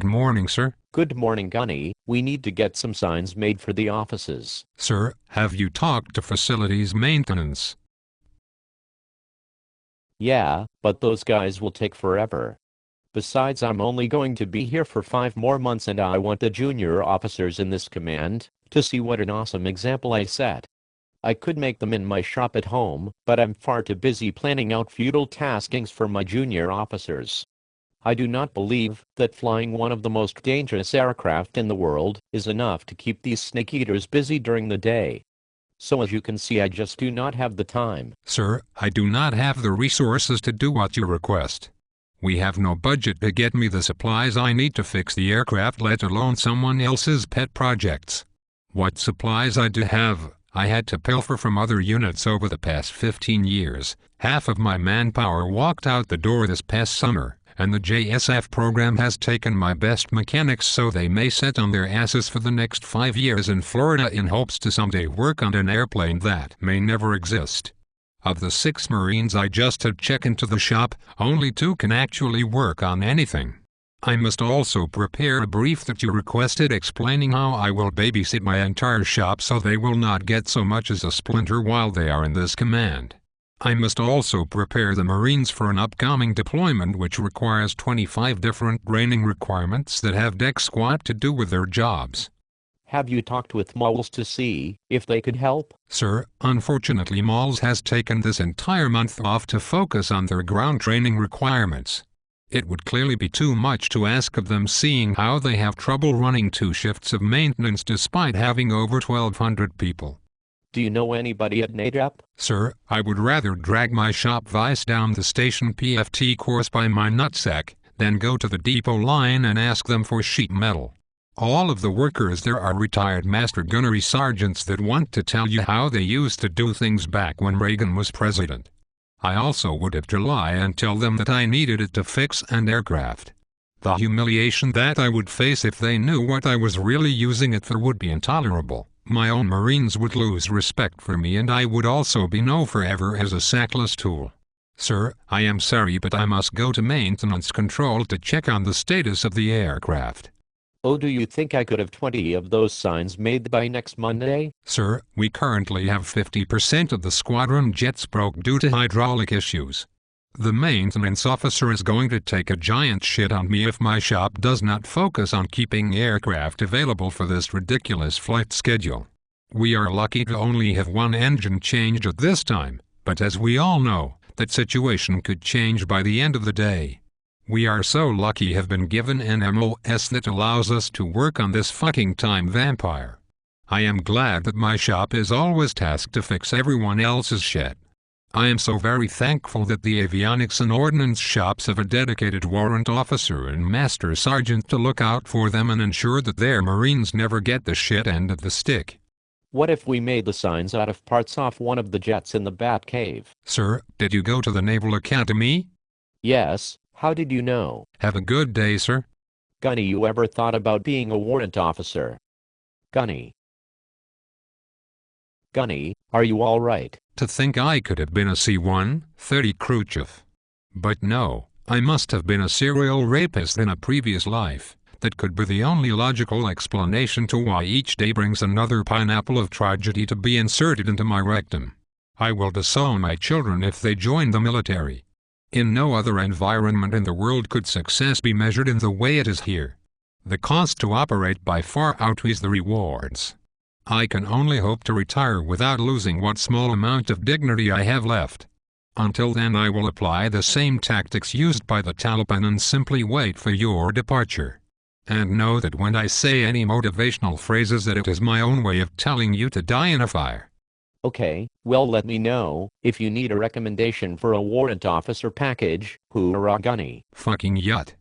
Good morning, sir. Good morning, Gunny. We need to get some signs made for the offices. Sir, have you talked to facilities maintenance? Yeah, but those guys will take forever. Besides, I'm only going to be here for 5 more months and I want the junior officers in this command to see what an awesome example I set. I could make them in my shop at home, but I'm far too busy planning out feudal taskings for my junior officers. I do not believe that flying one of the most dangerous aircraft in the world is enough to keep these snake eaters busy during the day. So as you can see, I just do not have the time. Sir, I do not have the resources to do what you request. We have no budget to get me the supplies I need to fix the aircraft, let alone someone else's pet projects. What supplies I do have, I had to pilfer from other units over the past 15 years. Half of my manpower walked out the door this past summer, and the JSF program has taken my best mechanics so they may sit on their asses for the next 5 years in Florida in hopes to someday work on an airplane that may never exist. Of the 6 Marines I just had check into the shop, only 2 can actually work on anything. I must also prepare a brief that you requested explaining how I will babysit my entire shop so they will not get so much as a splinter while they are in this command. I must also prepare the Marines for an upcoming deployment which requires 25 different training requirements that have deck squat to do with their jobs. Have you talked with Moles to see if they could help? Sir, unfortunately Moles has taken this entire month off to focus on their ground training requirements. It would clearly be too much to ask of them seeing how they have trouble running 2 shifts of maintenance despite having over 1,200 people. Do you know anybody at NADAP? Sir, I would rather drag my shop vice down the station PFT course by my nutsack than go to the depot line and ask them for sheet metal. All of the workers there are retired master gunnery sergeants that want to tell you how they used to do things back when Reagan was president. I also would have to lie and tell them that I needed it to fix an aircraft. The humiliation that I would face if they knew what I was really using it for would be intolerable. My own Marines would lose respect for me and I would also be known forever as a sackless tool. Sir, I am sorry but I must go to maintenance control to check on the status of the aircraft. Oh, do you think I could have 20 of those signs made by next Monday? Sir, we currently have 50% of the squadron jets broke due to hydraulic issues. The maintenance officer is going to take a giant shit on me if my shop does not focus on keeping aircraft available for this ridiculous flight schedule. We are lucky to only have 1 engine change at this time, but as we all know, that situation could change by the end of the day. We are so lucky have been given an MOS that allows us to work on this fucking time vampire. I am glad that my shop is always tasked to fix everyone else's shit. I am so very thankful that the avionics and ordnance shops have a dedicated warrant officer and master sergeant to look out for them and ensure that their Marines never get the shit end of the stick. What if we made the signs out of parts off one of the jets in the Bat Cave? Sir, did you go to the Naval Academy? Yes, how did you know? Have a good day, sir. Gunny, you ever thought about being a warrant officer? Gunny. Gunny, are you all right? To think I could have been a C-130 crew chief. But no, I must have been a serial rapist in a previous life. That could be the only logical explanation to why each day brings another pineapple of tragedy to be inserted into my rectum. I will disown my children if they join the military. In no other environment in the world could success be measured in the way it is here. The cost to operate by far outweighs the rewards. I can only hope to retire without losing what small amount of dignity I have left. Until then I will apply the same tactics used by the Taliban and simply wait for your departure. And know that when I say any motivational phrases that it is my own way of telling you to die in a fire. Okay, well let me know if you need a recommendation for a warrant officer package. Hoorah, Gunny. Fucking yut.